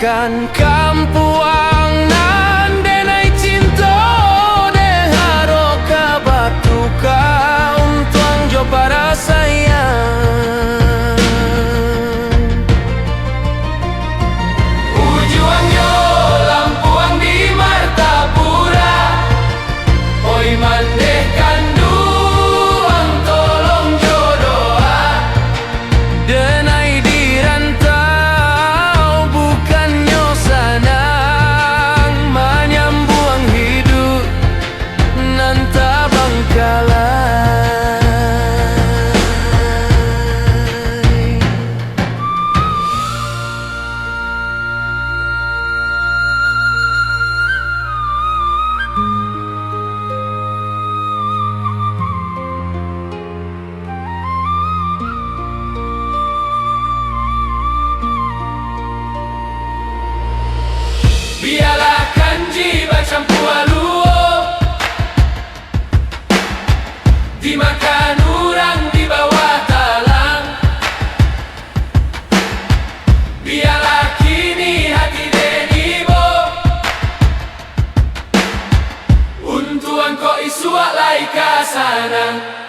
kan kampuang nan denai cinta de haro ka batuka untuang jo para sayang ujuang yo lampuang di Martapura oi mandeh kanduang tolong jodoa denai di rantau bukannya senang menyambung hidup nanta bangkalai. Biarlah kanji bercampur luo dimakan orang di bawah talang. Biarlah kini hati denibo untuang kau isuak laika sanang.